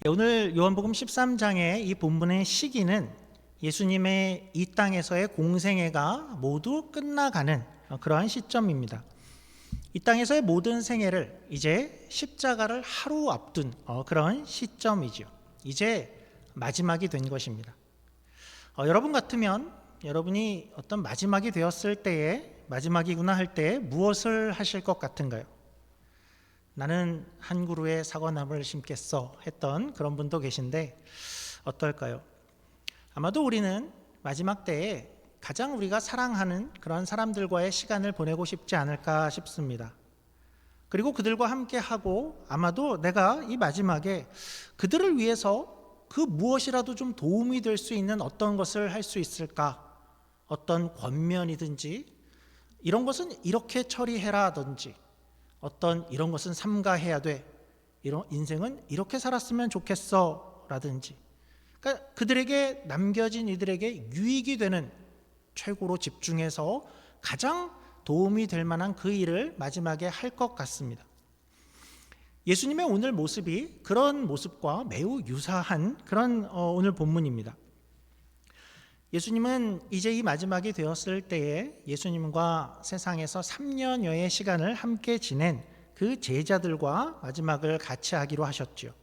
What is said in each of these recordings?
오늘 요한복음 13장의 이 본문의 시기는 예수님의 이 땅에서의 공생애가 모두 끝나가는 그러한 시점입니다. 이 땅에서의 모든 생애를 이제 십자가를 하루 앞둔 그런 시점이죠. 이제 마지막이 된 것입니다. 여러분 같으면 여러분이 어떤 마지막이 되었을 때에 마지막이구나 할 때 무엇을 하실 것 같은가요? 나는 한 그루의 사과나무를 심겠어 했던 그런 분도 계신데 어떨까요? 아마도 우리는 마지막 때에 가장 우리가 사랑하는 그런 사람들과의 시간을 보내고 싶지 않을까 싶습니다. 그리고 그들과 함께 하고 아마도 내가 이 마지막에 그들을 위해서 그 무엇이라도 좀 도움이 될 수 있는 어떤 것을 할 수 있을까? 어떤 권면이든지 이런 것은 이렇게 처리해라든지 어떤 이런 것은 삼가해야 돼. 이런 인생은 이렇게 살았으면 좋겠어 라든지 그러니까 그들에게 남겨진 이들에게 유익이 되는 최고로 집중해서 가장 도움이 될 만한 그 일을 마지막에 할 것 같습니다. 예수님의 오늘 모습이 그런 모습과 매우 유사한 그런 오늘 본문입니다. 예수님은 이제 이 마지막이 되었을 때에 예수님과 세상에서 3년여의 시간을 함께 지낸 그 제자들과 마지막을 같이 하기로 하셨죠.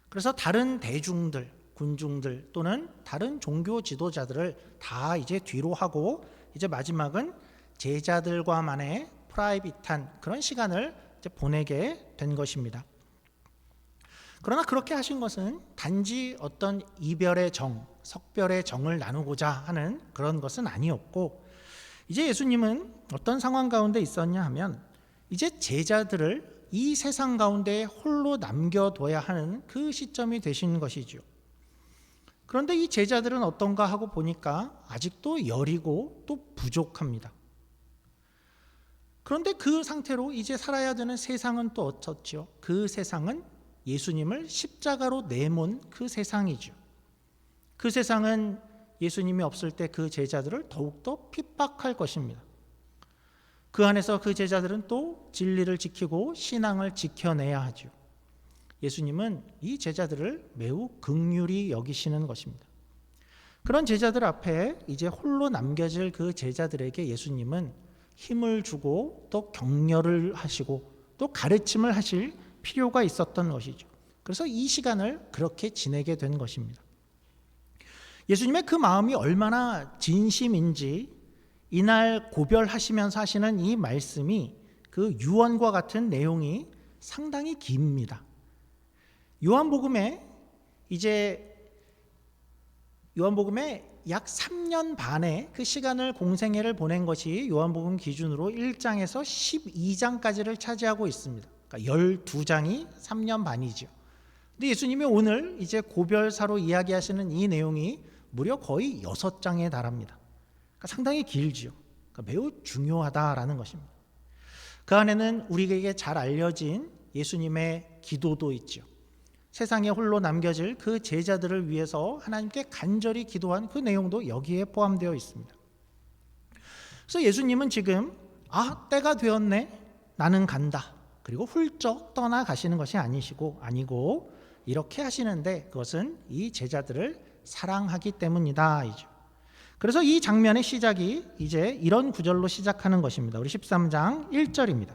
그래서 다른 대중들, 군중들 또는 다른 종교 지도자들을 다 이제 뒤로 하고 이제 마지막은 제자들과만의 프라이빗한 그런 시간을 이제 보내게 된 것입니다. 그러나 그렇게 하신 것은 단지 어떤 이별의 정, 석별의 정을 나누고자 하는 그런 것은 아니었고 이제 예수님은 어떤 상황 가운데 있었냐 하면 이제 제자들을 이 세상 가운데 홀로 남겨둬야 하는 그 시점이 되신 것이죠. 그런데 이 제자들은 어떤가 하고 보니까 아직도 여리고 또 부족합니다. 그런데 그 상태로 이제 살아야 되는 세상은 또 어떻죠? 그 세상은 예수님을 십자가로 내몬 그 세상이죠. 그 세상은 예수님이 없을 때 그 제자들을 더욱더 핍박할 것입니다. 그 안에서 그 제자들은 또 진리를 지키고 신앙을 지켜내야 하죠. 예수님은 이 제자들을 매우 긍휼히 여기시는 것입니다. 그런 제자들 앞에 이제 홀로 남겨질 그 제자들에게 예수님은 힘을 주고 또 격려를 하시고 또 가르침을 하실 필요가 있었던 것이죠. 그래서 이 시간을 그렇게 지내게 된 것입니다. 예수님의 그 마음이 얼마나 진심인지 이날 고별하시면서 하시는 이 말씀이 그 유언과 같은 내용이 상당히 깁니다. 요한복음에 약 3년 반의 그 시간을 공생애를 보낸 것이 요한복음 기준으로 1장에서 12장까지를 차지하고 있습니다. 그러니까 12장이 3년 반이죠. 근데 예수님이 오늘 이제 고별사로 이야기하시는 이 내용이 무려 거의 6장에 달합니다. 그러니까 상당히 길지요. 그러니까 매우 중요하다라는 것입니다. 그 안에는 우리에게 잘 알려진 예수님의 기도도 있죠. 세상에 홀로 남겨질 그 제자들을 위해서 하나님께 간절히 기도한 그 내용도 여기에 포함되어 있습니다. 그래서 예수님은 지금 때가 되었네. 나는 간다. 그리고 훌쩍 떠나가시는 것이 아니고 이렇게 하시는데 그것은 이 제자들을 사랑하기 때문이다. 그래서 이 장면의 시작이 이제 이런 구절로 시작하는 것입니다. 우리 13장 1절입니다.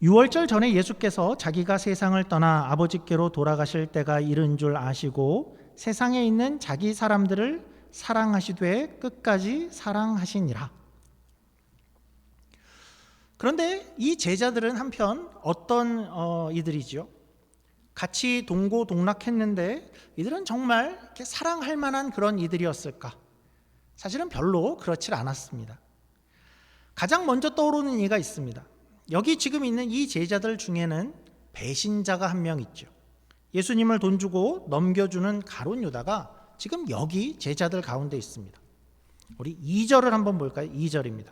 6월절 전에 예수께서 자기가 세상을 떠나 아버지께로 돌아가실 때가 이른 줄 아시고 세상에 있는 자기 사람들을 사랑하시되 끝까지 사랑하시니라. 그런데 이 제자들은 한편 어떤 이들이지요? 같이 동고동락했는데 이들은 정말 이렇게 사랑할 만한 그런 이들이었을까? 사실은 별로 그렇지 않았습니다. 가장 먼저 떠오르는 이가 있습니다. 여기 지금 있는 이 제자들 중에는 배신자가 한 명 있죠. 예수님을 돈 주고 넘겨주는 가룟 유다가 지금 여기 제자들 가운데 있습니다. 우리 2절을 한번 볼까요? 2절입니다.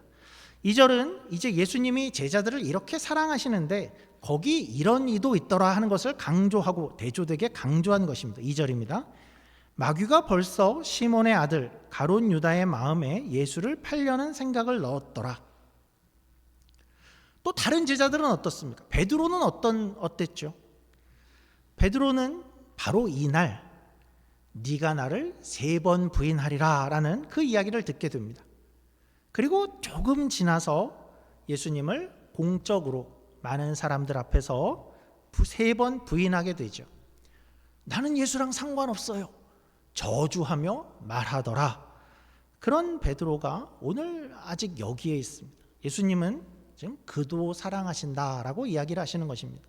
2절은 이제 예수님이 제자들을 이렇게 사랑하시는데 거기 이런 이도 있더라 하는 것을 강조하고 대조되게 강조한 것입니다. 2절입니다. 마귀가 벌써 시몬의 아들 가룟 유다의 마음에 예수를 팔려는 생각을 넣었더라. 또 다른 제자들은 어떻습니까? 베드로는 어땠죠? 베드로는 바로 이날 네가 나를 3번 부인하리라 라는 그 이야기를 듣게 됩니다. 그리고 조금 지나서 예수님을 공적으로 많은 사람들 앞에서 3번 부인하게 되죠. 나는 예수랑 상관없어요. 저주하며 말하더라. 그런 베드로가 오늘 아직 여기에 있습니다. 예수님은 지금 그도 사랑하신다라고 이야기를 하시는 것입니다.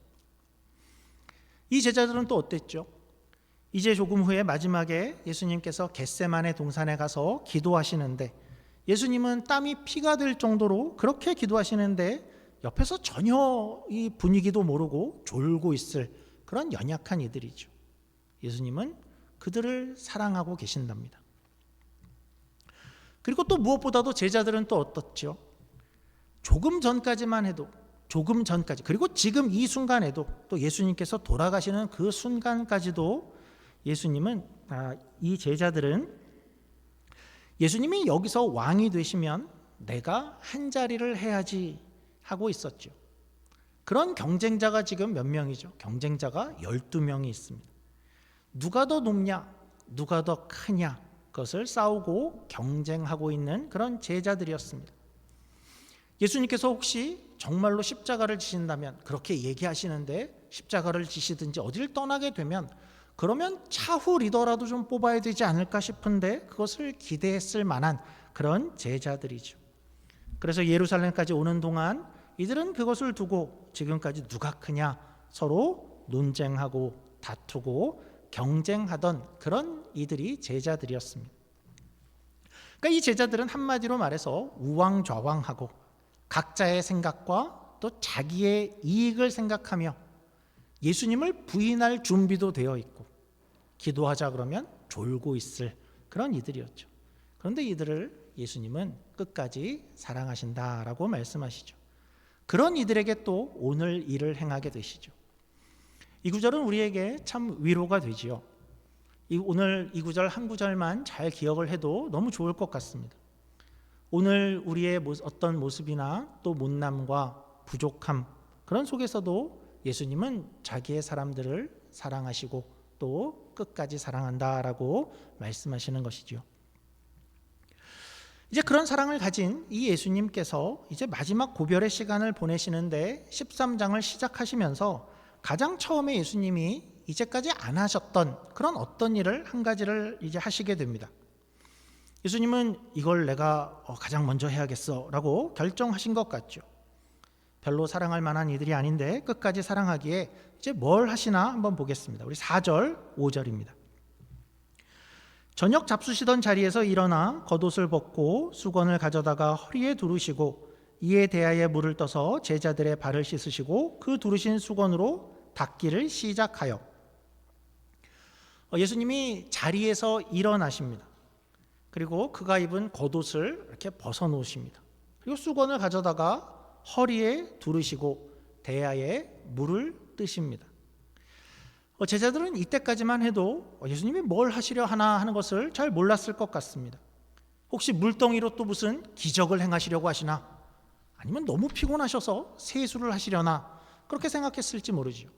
이 제자들은 또 어땠죠? 이제 조금 후에 마지막에 예수님께서 겟세마네 동산에 가서 기도하시는데 예수님은 땀이 피가 될 정도로 그렇게 기도하시는데 옆에서 전혀 이 분위기도 모르고 졸고 있을 그런 연약한 이들이죠. 예수님은 그들을 사랑하고 계신답니다. 그리고 또 무엇보다도 제자들은 또 어떻죠? 조금 전까지만 해도 그리고 지금 이 순간에도 또 예수님께서 돌아가시는 그 순간까지도 이 제자들은 예수님이 여기서 왕이 되시면 내가 한 자리를 해야지 하고 있었죠. 그런 경쟁자가 지금 몇 명이죠? 경쟁자가 12명이 있습니다. 누가 더 높냐? 누가 더 크냐? 그것을 싸우고 경쟁하고 있는 그런 제자들이었습니다. 예수님께서 혹시 정말로 십자가를 지신다면 그렇게 얘기하시는데 십자가를 지시든지 어디를 떠나게 되면 그러면 차후 리더라도 좀 뽑아야 되지 않을까 싶은데 그것을 기대했을 만한 그런 제자들이죠. 그래서 예루살렘까지 오는 동안 이들은 그것을 두고 지금까지 누가 크냐 서로 논쟁하고 다투고 경쟁하던 그런 이들이 제자들이었습니다. 그러니까 이 제자들은 한마디로 말해서 우왕좌왕하고 각자의 생각과 또 자기의 이익을 생각하며 예수님을 부인할 준비도 되어 있고 기도하자 그러면 졸고 있을 그런 이들이었죠. 그런데 이들을 예수님은 끝까지 사랑하신다라고 말씀하시죠. 그런 이들에게 또 오늘 일을 행하게 되시죠. 이 구절은 우리에게 참 위로가 되지요. 오늘 이 구절 한 구절만 잘 기억을 해도 너무 좋을 것 같습니다. 오늘 우리의 어떤 모습이나 또 못남과 부족함 그런 속에서도 예수님은 자기의 사람들을 사랑하시고 또 끝까지 사랑한다라고 말씀하시는 것이죠. 이제 그런 사랑을 가진 이 예수님께서 이제 마지막 고별의 시간을 보내시는데 13장을 시작하시면서 가장 처음에 예수님이 이제까지 안 하셨던 그런 어떤 일을 한 가지를 이제 하시게 됩니다. 예수님은 이걸 내가 가장 먼저 해야겠어 라고 결정하신 것 같죠. 별로 사랑할 만한 이들이 아닌데 끝까지 사랑하기에 이제 뭘 하시나 한번 보겠습니다. 우리 4절 5절입니다. 저녁 잡수시던 자리에서 일어나 겉옷을 벗고 수건을 가져다가 허리에 두르시고 이에 대하여 물을 떠서 제자들의 발을 씻으시고 그 두르신 수건으로 닦기를 시작하여 예수님이 자리에서 일어나십니다. 그리고 그가 입은 겉옷을 이렇게 벗어놓으십니다. 그리고 수건을 가져다가 허리에 두르시고 대야에 물을 뜨십니다. 제자들은 이때까지만 해도 예수님이 뭘 하시려 하나 하는 것을 잘 몰랐을 것 같습니다. 혹시 물덩이로 또 무슨 기적을 행하시려고 하시나? 아니면 너무 피곤하셔서 세수를 하시려나? 그렇게 생각했을지 모르지요.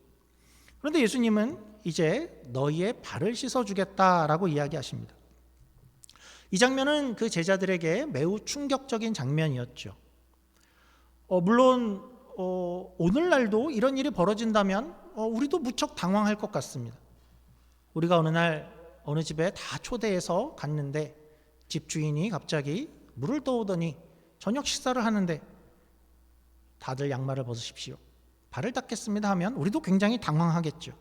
그런데 예수님은 이제 너희의 발을 씻어주겠다라고 이야기하십니다. 이 장면은 그 제자들에게 매우 충격적인 장면이었죠. 물론 오늘날도 이런 일이 벌어진다면 우리도 무척 당황할 것 같습니다. 우리가 어느 날 어느 집에 다 초대해서 갔는데 집주인이 갑자기 물을 떠오더니 저녁 식사를 하는데 다들 양말을 벗으십시오. 발을 닦겠습니다 하면 우리도 굉장히 당황하겠죠.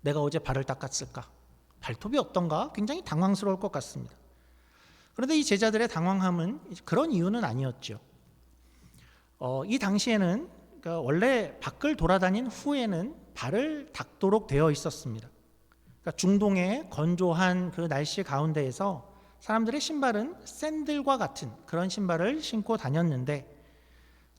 내가 어제 발을 닦았을까? 발톱이 어떤가? 굉장히 당황스러울 것 같습니다. 그런데 이 제자들의 당황함은 그런 이유는 아니었죠. 이 당시에는 그러니까 원래 밖을 돌아다닌 후에는 발을 닦도록 되어 있었습니다. 그러니까 중동의 건조한 그 날씨 가운데에서 사람들의 신발은 샌들과 같은 그런 신발을 신고 다녔는데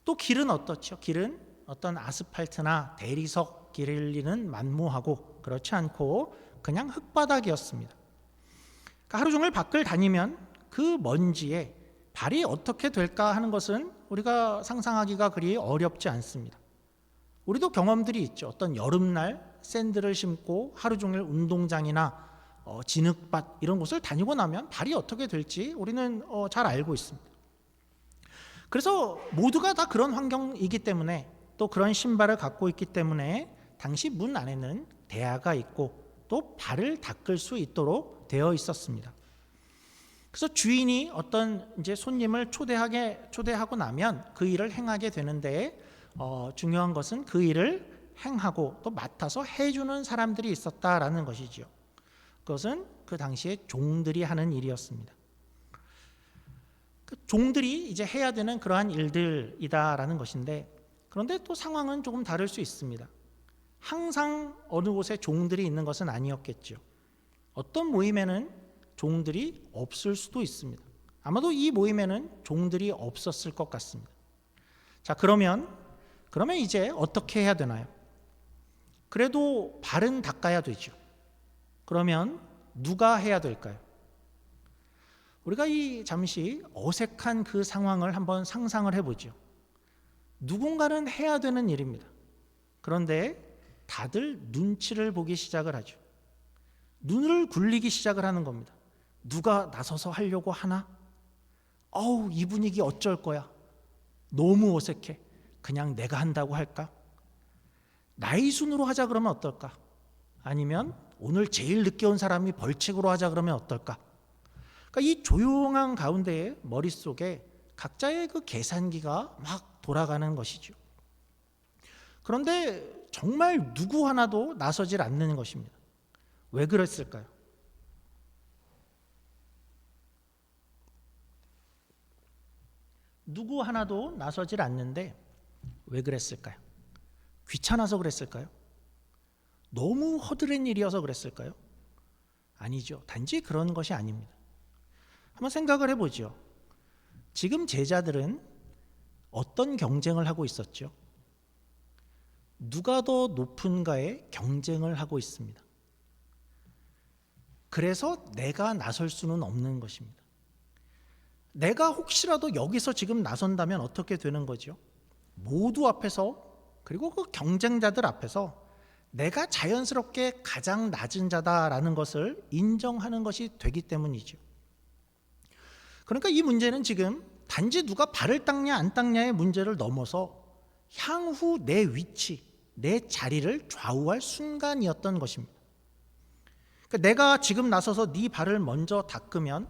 또 길은 어떻죠? 길은 어떤 아스팔트나 대리석 길리는 만무하고 그렇지 않고 그냥 흙바닥이었습니다. 그러니까 하루 종일 밖을 다니면 그 먼지에 발이 어떻게 될까 하는 것은 우리가 상상하기가 그리 어렵지 않습니다. 우리도 경험들이 있죠. 어떤 여름날 샌들을 신고 하루 종일 운동장이나 진흙밭 이런 곳을 다니고 나면 발이 어떻게 될지 우리는 잘 알고 있습니다. 그래서 모두가 다 그런 환경이기 때문에, 또 그런 신발을 갖고 있기 때문에 당시 문 안에는 대야가 있고 또 발을 닦을 수 있도록 되어 있었습니다. 그래서 주인이 어떤 이제 손님을 초대하고 나면 그 일을 행하게 되는데, 중요한 것은 그 일을 행하고 또 맡아서 해주는 사람들이 있었다라는 것이죠. 그것은 그 당시에 종들이 하는 일이었습니다. 그 종들이 이제 해야 되는 그러한 일들이다라는 것인데, 그런데 또 상황은 조금 다를 수 있습니다. 항상 어느 곳에 종들이 있는 것은 아니었겠죠. 어떤 모임에는 종들이 없을 수도 있습니다. 아마도 이 모임에는 종들이 없었을 것 같습니다. 자, 그러면 이제 어떻게 해야 되나요? 그래도 발은 닦아야 되죠. 그러면 누가 해야 될까요? 우리가 잠시 어색한 그 상황을 한번 상상을 해보죠. 누군가는 해야 되는 일입니다. 그런데 다들 눈치를 보기 시작을 하죠. 눈을 굴리기 시작을 하는 겁니다. 누가 나서서 하려고 하나? 이 분위기 어쩔 거야? 너무 어색해. 그냥 내가 한다고 할까? 나이 순으로 하자 그러면 어떨까? 아니면 오늘 제일 늦게 온 사람이 벌칙으로 하자 그러면 어떨까? 그러니까 이 조용한 가운데에 머릿속에 각자의 그 계산기가 막 돌아가는 것이죠. 그런데 정말 누구 하나도 나서질 않는 것입니다. 왜 그랬을까요? 누구 하나도 나서질 않는데 왜 그랬을까요? 귀찮아서 그랬을까요? 너무 허드렛 일이어서 그랬을까요? 아니죠. 단지 그런 것이 아닙니다. 한번 생각을 해보죠. 지금 제자들은 어떤 경쟁을 하고 있었죠? 누가 더 높은가에 경쟁을 하고 있습니다. 그래서 내가 나설 수는 없는 것입니다. 내가 혹시라도 여기서 지금 나선다면 어떻게 되는 거죠? 모두 앞에서, 그리고 그 경쟁자들 앞에서 내가 자연스럽게 가장 낮은 자다라는 것을 인정하는 것이 되기 때문이죠. 그러니까 이 문제는 지금 단지 누가 발을 닦냐 안 닦냐의 문제를 넘어서 향후 내 위치, 내 자리를 좌우할 순간이었던 것입니다. 그러니까 내가 지금 나서서 네 발을 먼저 닦으면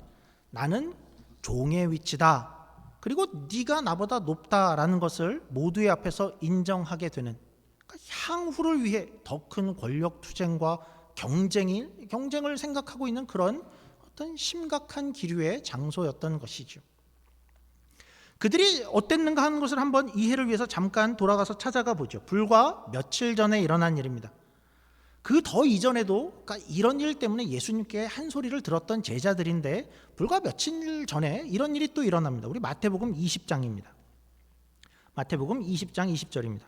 나는 종의 위치다. 그리고 네가 나보다 높다라는 것을 모두의 앞에서 인정하게 되는, 그러니까 향후를 위해 더 큰 권력 투쟁과 경쟁을 생각하고 있는 그런 어떤 심각한 기류의 장소였던 것이죠. 그들이 어땠는가 하는 것을 한번 이해를 위해서 잠깐 돌아가서 찾아가 보죠. 불과 며칠 전에 일어난 일입니다. 그 더 이전에도, 그러니까 이런 일 때문에 예수님께 한 소리를 들었던 제자들인데 불과 며칠 전에 이런 일이 또 일어납니다. 우리 마태복음 20장입니다. 마태복음 20장 20절입니다.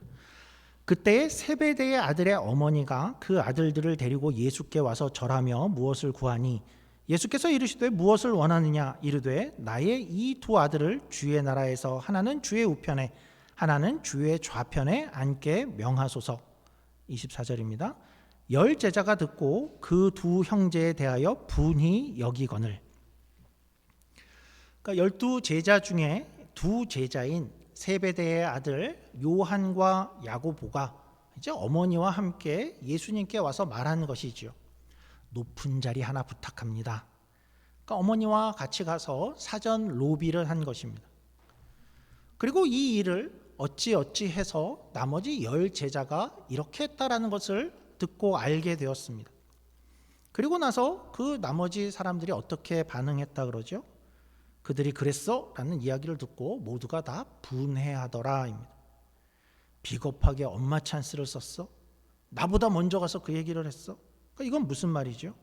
그때 세베대의 아들의 어머니가 그 아들들을 데리고 예수께 와서 절하며 무엇을 구하니 예수께서 이르시되 무엇을 원하느냐 이르되 나의 이 두 아들을 주의 나라에서 하나는 주의 우편에 하나는 주의 좌편에 앉게 명하소서. 24절입니다. 열 제자가 듣고 그 두 형제에 대하여 분히 여기거늘. 그러니까 12제자 중에 두 제자인 세베대의 아들 요한과 야고보가 이제 어머니와 함께 예수님께 와서 말하는 것이지요. 높은 자리 하나 부탁합니다. 그러니까 어머니와 같이 가서 사전 로비를 한 것입니다. 그리고 이 일을 어찌해서 나머지 10 제자가 이렇게 했다라는 것을 듣고 알게 되었습니다. 그리고 나서 그 나머지 사람들이 어떻게 반응했다 그러죠? 그들이 그랬어? 라는 이야기를 듣고 모두가 다 분해하더라 입니다. 비겁하게 엄마 찬스를 썼어? 나보다 먼저 가서 그 얘기를 했어? 그러니까 이건 무슨 말이죠?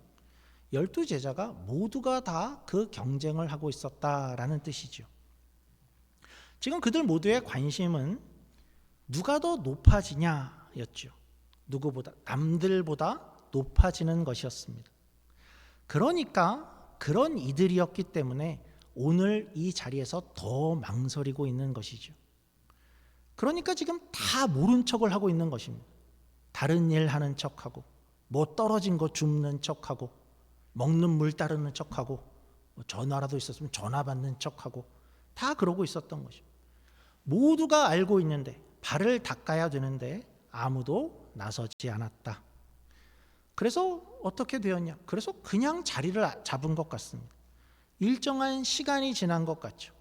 12제자가 모두가 다 그 경쟁을 하고 있었다라는 뜻이죠. 지금 그들 모두의 관심은 누가 더 높아지냐였죠. 누구보다, 남들보다 높아지는 것이었습니다. 그러니까 그런 이들이었기 때문에 오늘 이 자리에서 더 망설이고 있는 것이죠. 그러니까 지금 다 모른 척을 하고 있는 것입니다. 다른 일 하는 척하고, 뭐 떨어진 거 줍는 척하고, 먹는 물 따르는 척하고, 전화라도 있었으면 전화 받는 척하고, 다 그러고 있었던 것입니다. 모두가 알고 있는데, 발을 닦아야 되는데 아무도 나서지 않았다. 그래서 어떻게 되었냐? 그래서 그냥 자리를 잡은 것 같습니다. 일정한 시간이 지난 것 같죠.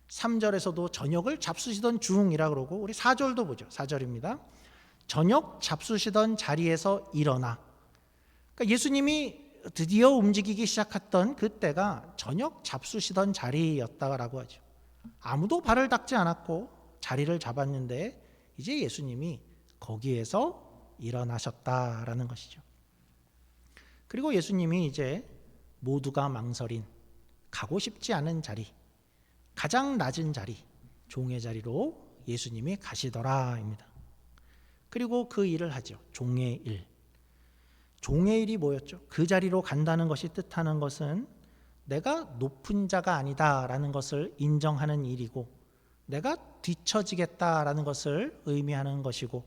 3절에서도 저녁을 잡수시던 중이라 그러고, 우리 4절도 보죠. 4절입니다. 저녁 잡수시던 자리에서 일어나. 그러니까 예수님이 드디어 움직이기 시작했던 그때가 저녁 잡수시던 자리였다라고 하죠. 아무도 발을 닦지 않았고 자리를 잡았는데 이제 예수님이 거기에서 일어나셨다라는 것이죠. 그리고 예수님이 이제 모두가 망설인 가고 싶지 않은 자리, 가장 낮은 자리, 종의 자리로 예수님이 가시더라입니다. 그리고 그 일을 하죠. 종의 일. 종의 일이 뭐였죠? 그 자리로 간다는 것이 뜻하는 것은 내가 높은 자가 아니다라는 것을 인정하는 일이고, 내가 뒤처지겠다라는 것을 의미하는 것이고,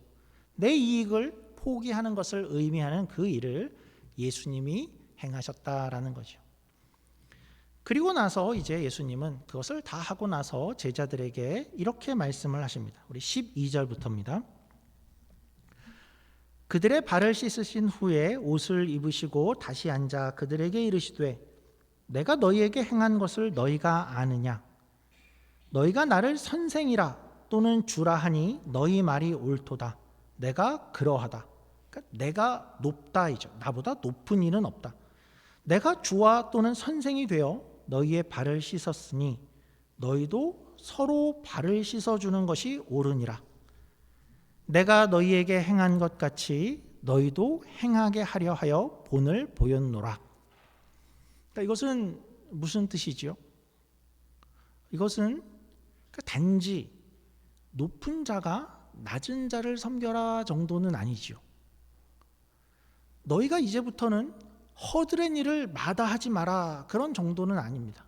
내 이익을 포기하는 것을 의미하는 그 일을 예수님이 행하셨다라는 거죠. 그리고 나서 이제 예수님은 그것을 다 하고 나서 제자들에게 이렇게 말씀을 하십니다. 우리 12절부터입니다. 그들의 발을 씻으신 후에 옷을 입으시고 다시 앉아 그들에게 이르시되 내가 너희에게 행한 것을 너희가 아느냐? 너희가 나를 선생이라 또는 주라 하니 너희 말이 옳도다. 내가 그러하다. 그러니까 내가 높다이죠. 나보다 높은 이는 없다. 내가 주와 또는 선생이 되어 너희의 발을 씻었으니 너희도 서로 발을 씻어주는 것이 옳으니라. 내가 너희에게 행한 것 같이 너희도 행하게 하려 하여 본을 보였노라. 그러니까 이것은 무슨 뜻이지요? 이것은 단지 높은 자가 낮은 자를 섬겨라 정도는 아니지요. 너희가 이제부터는 허드렛 일을 마다하지 마라 그런 정도는 아닙니다.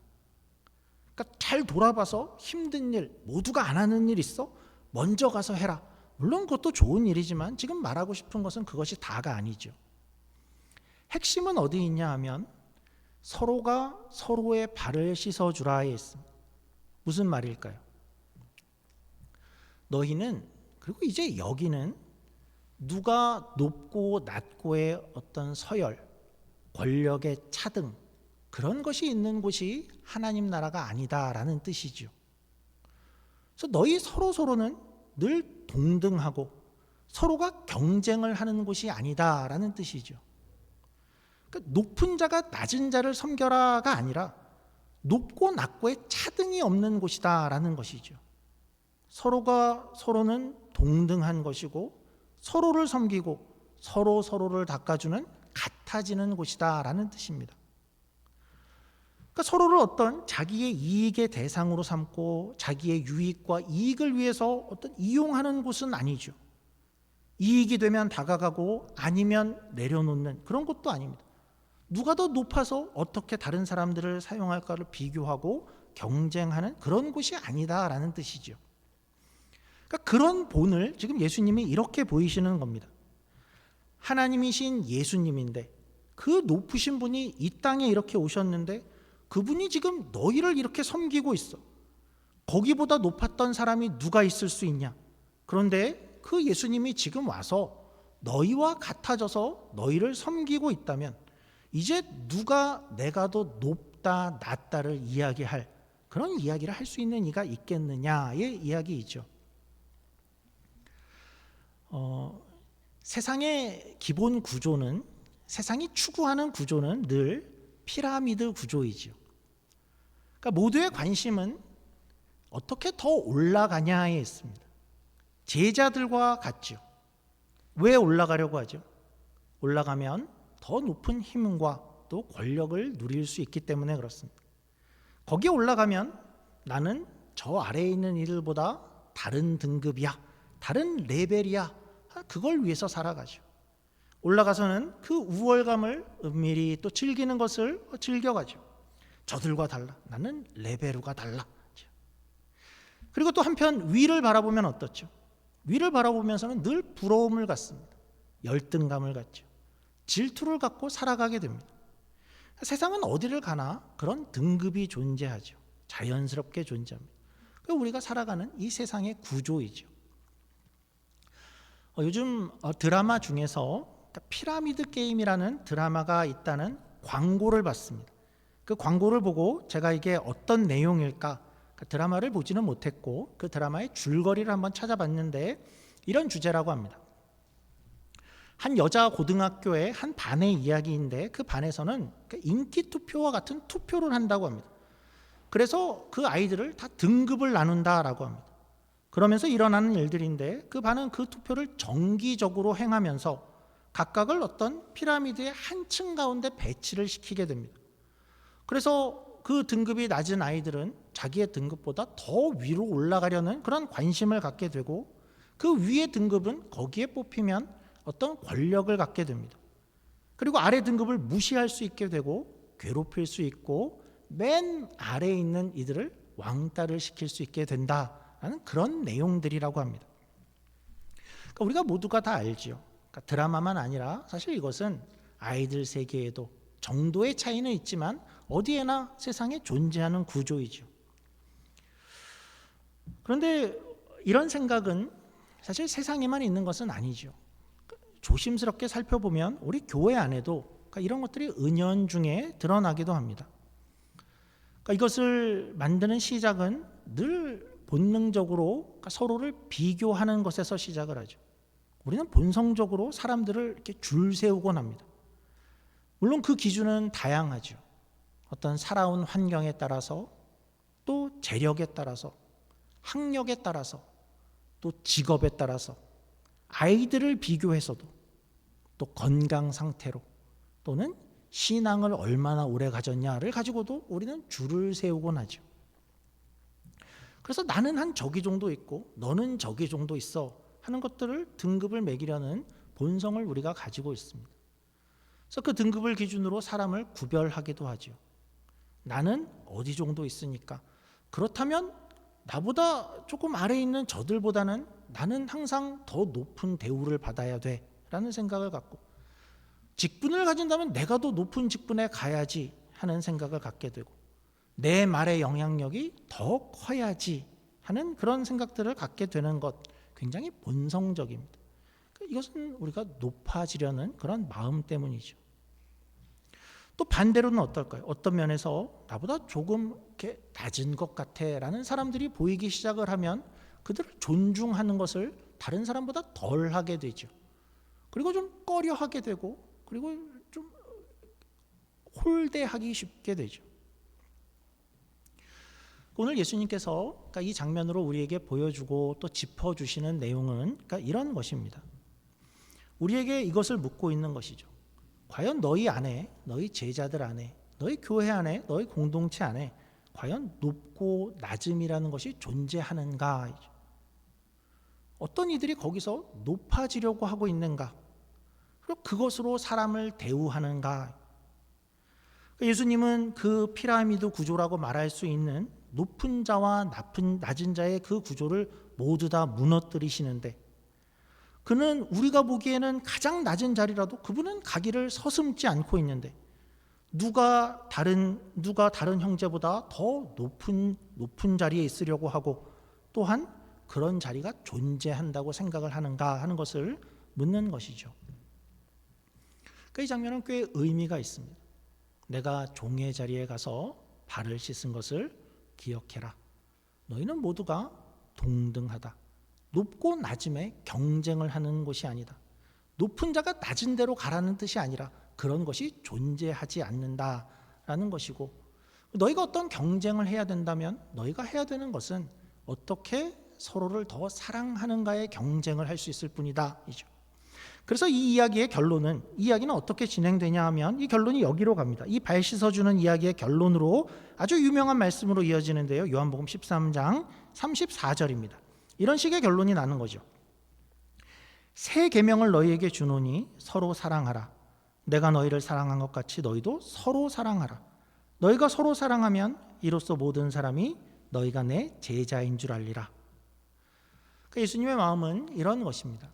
그러니까 잘 돌아봐서 힘든 일, 모두가 안 하는 일 있어? 먼저 가서 해라. 물론 그것도 좋은 일이지만 지금 말하고 싶은 것은 그것이 다가 아니죠. 핵심은 어디 있냐 하면 서로가 서로의 발을 씻어주라에 있습니다. 무슨 말일까요? 너희는, 그리고 이제 여기는 누가 높고 낮고의 어떤 서열, 권력의 차등, 그런 것이 있는 곳이 하나님 나라가 아니다라는 뜻이죠. 그래서 너희 서로는 늘 동등하고 서로가 경쟁을 하는 곳이 아니다라는 뜻이죠. 그러니까 높은 자가 낮은 자를 섬겨라가 아니라 높고 낮고의 차등이 없는 곳이다라는 것이죠. 서로가 서로는 동등한 것이고 서로를 섬기고 서로를 닦아주는 같아지는 곳이다라는 뜻입니다. 그러니까 서로를 어떤 자기의 이익의 대상으로 삼고 자기의 유익과 이익을 위해서 어떤 이용하는 곳은 아니죠. 이익이 되면 다가가고 아니면 내려놓는 그런 것도 아닙니다. 누가 더 높아서 어떻게 다른 사람들을 사용할까를 비교하고 경쟁하는 그런 곳이 아니다라는 뜻이죠. 그러니까 그런 본을 지금 예수님이 이렇게 보이시는 겁니다. 하나님이신 예수님인데 그 높으신 분이 이 땅에 이렇게 오셨는데 그분이 지금 너희를 이렇게 섬기고 있어. 거기보다 높았던 사람이 누가 있을 수 있냐? 그런데 그 예수님이 지금 와서 너희와 같아져서 너희를 섬기고 있다면 이제 누가 내가 더 높다 낮다를 이야기할 그런 이야기를 할 수 있는 이가 있겠느냐의 이야기이죠. 세상의 기본 구조는, 세상이 추구하는 구조는 늘 피라미드 구조이죠. 그러니까 모두의 관심은 어떻게 더 올라가냐에 있습니다. 제자들과 같죠. 왜 올라가려고 하죠? 올라가면 더 높은 힘과 또 권력을 누릴 수 있기 때문에 그렇습니다. 거기에 올라가면 나는 저 아래에 있는 이들보다 다른 등급이야, 다른 레벨이야, 그걸 위해서 살아가죠. 올라가서는 그 우월감을 은밀히 또 즐기는 것을 즐겨가죠. 저들과 달라, 나는 레벨과 달라. 그리고 또 한편 위를 바라보면 어떻죠? 위를 바라보면서는 늘 부러움을 갖습니다. 열등감을 갖죠. 질투를 갖고 살아가게 됩니다. 세상은 어디를 가나 그런 등급이 존재하죠. 자연스럽게 존재합니다. 우리가 살아가는 이 세상의 구조이죠. 요즘 드라마 중에서 피라미드 게임이라는 드라마가 있다는 광고를 봤습니다. 그 광고를 보고 제가 이게 어떤 내용일까, 드라마를 보지는 못했고 그 드라마의 줄거리를 한번 찾아봤는데 이런 주제라고 합니다. 한 여자 고등학교의 한 반의 이야기인데 그 반에서는 인기 투표와 같은 투표를 한다고 합니다. 그래서 그 아이들을 다 등급을 나눈다라고 합니다. 그러면서 일어나는 일들인데 그 반은 그 투표를 정기적으로 행하면서 각각을 어떤 피라미드의 한 층 가운데 배치를 시키게 됩니다. 그래서 그 등급이 낮은 아이들은 자기의 등급보다 더 위로 올라가려는 그런 관심을 갖게 되고 그 위의 등급은 거기에 뽑히면 어떤 권력을 갖게 됩니다. 그리고 아래 등급을 무시할 수 있게 되고 괴롭힐 수 있고 맨 아래에 있는 이들을 왕따를 시킬 수 있게 된다라는 그런 내용들이라고 합니다. 그러니까 우리가 모두가 다 알지요. 그러니까 드라마만 아니라 사실 이것은 아이들 세계에도 정도의 차이는 있지만 어디에나 세상에 존재하는 구조이죠. 그런데 이런 생각은 사실 세상에만 있는 것은 아니죠. 조심스럽게 살펴보면 우리 교회 안에도 이런 것들이 은연중에 드러나기도 합니다. 이것을 만드는 시작은 늘 본능적으로 서로를 비교하는 것에서 시작을 하죠. 우리는 본성적으로 사람들을 이렇게 줄 세우곤 합니다. 물론 그 기준은 다양하죠. 어떤 살아온 환경에 따라서, 또 재력에 따라서, 학력에 따라서, 또 직업에 따라서, 아이들을 비교해서도, 또 건강 상태로, 또는 신앙을 얼마나 오래 가졌냐를 가지고도 우리는 줄을 세우곤 하죠. 그래서 나는 한 저기 정도 있고 너는 저기 정도 있어 하는 것들을 등급을 매기려는 본성을 우리가 가지고 있습니다. 그래서 그 등급을 기준으로 사람을 구별하기도 하죠. 나는 어디 정도 있으니까 그렇다면 나보다 조금 아래에 있는 저들보다는 나는 항상 더 높은 대우를 받아야 돼 라는 생각을 갖고, 직분을 가진다면 내가 더 높은 직분에 가야지 하는 생각을 갖게 되고, 내 말의 영향력이 더 커야지 하는 그런 생각들을 갖게 되는 것, 굉장히 본성적입니다. 이것은 우리가 높아지려는 그런 마음 때문이죠. 또 반대로는 어떨까요? 어떤 면에서 나보다 조금 이렇게 낮은 것 같아라는 사람들이 보이기 시작을 하면 그들을 존중하는 것을 다른 사람보다 덜 하게 되죠. 그리고 좀 꺼려하게 되고, 그리고 좀 홀대하기 쉽게 되죠. 오늘 예수님께서 이 장면으로 우리에게 보여주고 또 짚어주시는 내용은 이런 것입니다. 우리에게 이것을 묻고 있는 것이죠. 과연 너희 안에, 너희 제자들 안에, 너희 교회 안에, 너희 공동체 안에 과연 높고 낮음이라는 것이 존재하는가? 어떤 이들이 거기서 높아지려고 하고 있는가? 그리고 그것으로 사람을 대우하는가? 예수님은 그 피라미드 구조라고 말할 수 있는 높은 자와 낮은 자의 그 구조를 모두 다 무너뜨리시는데, 그는 우리가 보기에는 가장 낮은 자리라도 그분은 가기를 서슴지 않고 있는데, 누가 다른 형제보다 더 높은 자리에 있으려고 하고 또한 그런 자리가 존재한다고 생각을 하는가 하는 것을 묻는 것이죠. 이 장면은 꽤 의미가 있습니다. 내가 종의 자리에 가서 발을 씻은 것을 기억해라. 너희는 모두가 동등하다. 높고 낮음에 경쟁을 하는 것이 아니다. 높은 자가 낮은 데로 가라는 뜻이 아니라 그런 것이 존재하지 않는다라는 것이고, 너희가 어떤 경쟁을 해야 된다면 너희가 해야 되는 것은 어떻게 서로를 더 사랑하는가의 경쟁을 할 수 있을 뿐이다 이죠. 그래서 이 이야기의 결론은, 이 이야기는 어떻게 진행되냐 하면 이 결론이 여기로 갑니다. 이 발 씻어주는 이야기의 결론으로 아주 유명한 말씀으로 이어지는데요, 요한복음 13장 34절입니다. 이런 식의 결론이 나는 거죠. 새 계명을 너희에게 주노니 서로 사랑하라. 내가 너희를 사랑한 것 같이 너희도 서로 사랑하라. 너희가 서로 사랑하면 이로써 모든 사람이 너희가 내 제자인 줄 알리라. 그러니까 예수님의 마음은 이런 것입니다.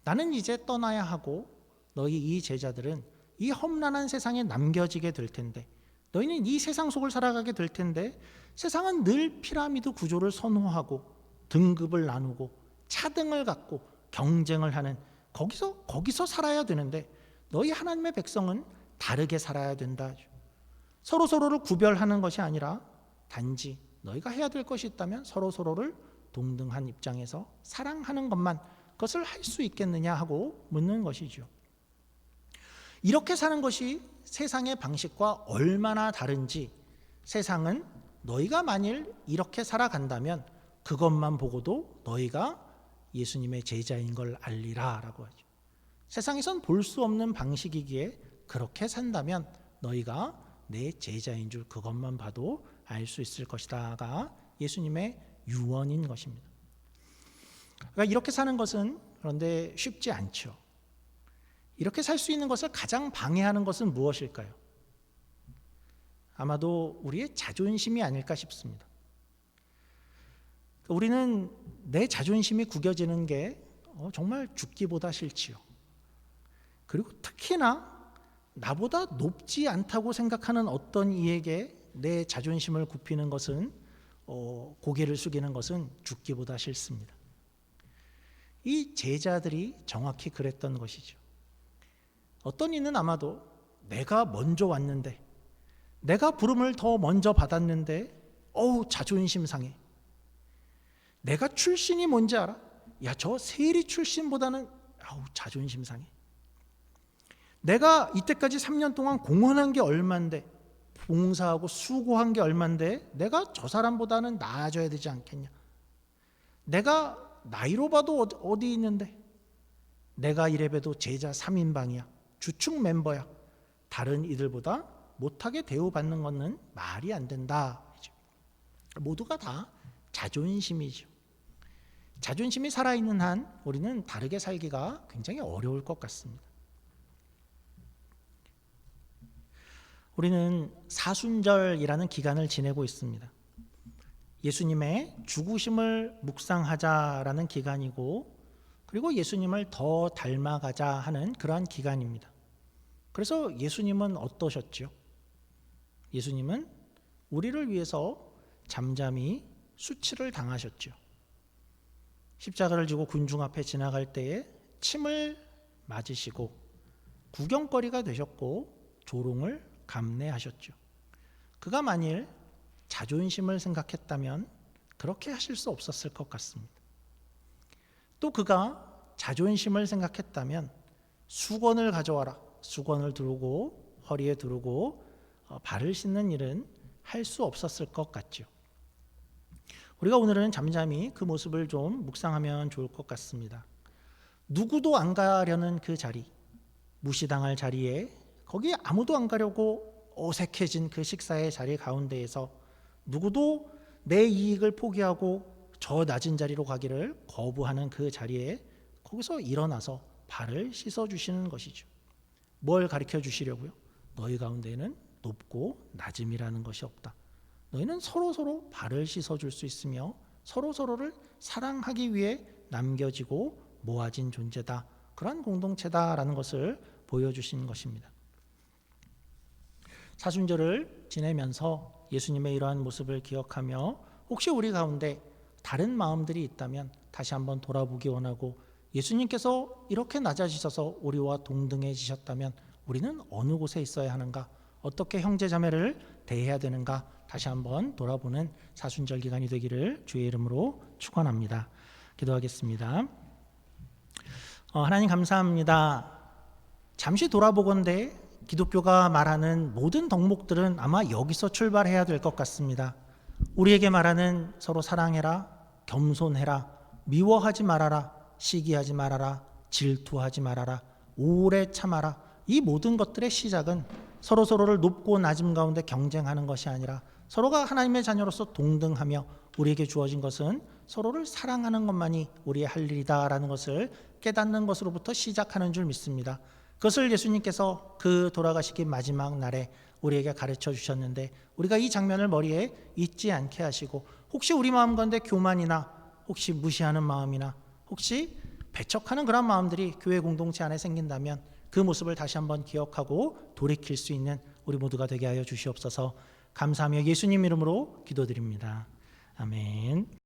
나는 이제 떠나야 하고 너희 이 제자들은 이 험난한 세상에 남겨지게 될 텐데, 너희는 이 세상 속을 살아가게 될 텐데, 세상은 늘 피라미드 구조를 선호하고 등급을 나누고 차등을 갖고 경쟁을 하는 거기서 살아야 되는데, 너희 하나님의 백성은 다르게 살아야 된다. 서로를 구별하는 것이 아니라 단지 너희가 해야 될 것이 있다면 서로를 동등한 입장에서 사랑하는 것만, 그것을 할 수 있겠느냐 하고 묻는 것이죠. 이렇게 사는 것이 세상의 방식과 얼마나 다른지, 세상은 너희가 만일 이렇게 살아간다면 그것만 보고도 너희가 예수님의 제자인 걸 알리라 라고 하죠. 세상에선 볼 수 없는 방식이기에 그렇게 산다면 너희가 내 제자인 줄 그것만 봐도 알 수 있을 것이다가 예수님의 유언인 것입니다. 그러니까 이렇게 사는 것은 그런데 쉽지 않죠. 이렇게 살 수 있는 것을 가장 방해하는 것은 무엇일까요? 아마도 우리의 자존심이 아닐까 싶습니다. 우리는 내 자존심이 구겨지는 게 정말 죽기보다 싫지요. 그리고 특히나 나보다 높지 않다고 생각하는 어떤 이에게 내 자존심을 굽히는 것은, 고개를 숙이는 것은 죽기보다 싫습니다. 이 제자들이 정확히 그랬던 것이죠. 어떤 이는 아마도 내가 먼저 왔는데, 내가 부름을 더 먼저 받았는데 자존심 상해. 내가 출신이 뭔지 알아? 야, 저 세리 출신보다는 자존심 상해. 내가 이때까지 3년 동안 공헌한 게 얼만데, 봉사하고 수고한 게 얼만데 내가 저 사람보다는 나아져야 되지 않겠냐. 내가 나이로 봐도 어디 있는데, 내가 이래봬도 제자 3인방이야. 주축 멤버야. 다른 이들보다 못하게 대우받는 것은 말이 안 된다. 모두가 다 자존심이죠. 자존심이 살아있는 한 우리는 다르게 살기가 굉장히 어려울 것 같습니다. 우리는 사순절이라는 기간을 지내고 있습니다. 예수님의 죽으심을 묵상하자라는 기간이고, 그리고 예수님을 더 닮아가자 하는 그러한 기간입니다. 그래서 예수님은 어떠셨죠? 예수님은 우리를 위해서 잠잠히 수치를 당하셨죠. 십자가를 지고 군중 앞에 지나갈 때에 침을 맞으시고 구경거리가 되셨고 조롱을 감내하셨죠. 그가 만일 자존심을 생각했다면 그렇게 하실 수 없었을 것 같습니다. 또 그가 자존심을 생각했다면 수건을 가져와라, 수건을 두르고 허리에 두르고 발을 씻는 일은 할 수 없었을 것 같죠. 우리가 오늘은 잠잠히 그 모습을 좀 묵상하면 좋을 것 같습니다. 누구도 안 가려는 그 자리, 무시당할 자리에, 거기에 아무도 안 가려고 어색해진 그 식사의 자리 가운데에서 누구도 내 이익을 포기하고 저 낮은 자리로 가기를 거부하는 그 자리에 거기서 일어나서 발을 씻어주시는 것이죠. 뭘 가르쳐 주시려고요? 너희 가운데에는 높고 낮음이라는 것이 없다. 너희는 서로 발을 씻어줄 수 있으며 서로를 사랑하기 위해 남겨지고 모아진 존재다. 그러한 공동체다라는 것을 보여주신 것입니다. 사순절을 지내면서 예수님의 이러한 모습을 기억하며 혹시 우리 가운데 다른 마음들이 있다면 다시 한번 돌아보기 원하고, 예수님께서 이렇게 낮아지셔서 우리와 동등해지셨다면 우리는 어느 곳에 있어야 하는가, 어떻게 형제자매를 대해야 되는가 다시 한번 돌아보는 사순절 기간이 되기를 주의 이름으로 축원합니다. 기도하겠습니다. 하나님 감사합니다. 잠시 돌아보건대 기독교가 말하는 모든 덕목들은 아마 여기서 출발해야 될 것 같습니다. 우리에게 말하는 서로 사랑해라, 겸손해라, 미워하지 말아라, 시기하지 말아라, 질투하지 말아라, 오래 참아라. 이 모든 것들의 시작은 서로를 높고 낮음 가운데 경쟁하는 것이 아니라 서로가 하나님의 자녀로서 동등하며 우리에게 주어진 것은 서로를 사랑하는 것만이 우리의 할 일이다라는 것을 깨닫는 것으로부터 시작하는 줄 믿습니다. 그것을 예수님께서 그 돌아가시기 마지막 날에 우리에게 가르쳐 주셨는데 우리가 이 장면을 머리에 잊지 않게 하시고 혹시 우리 마음 가운데 교만이나 혹시 무시하는 마음이나 혹시 배척하는 그런 마음들이 교회 공동체 안에 생긴다면 그 모습을 다시 한번 기억하고 돌이킬 수 있는 우리 모두가 되게 하여 주시옵소서. 감사하며 예수님 이름으로 기도드립니다. 아멘.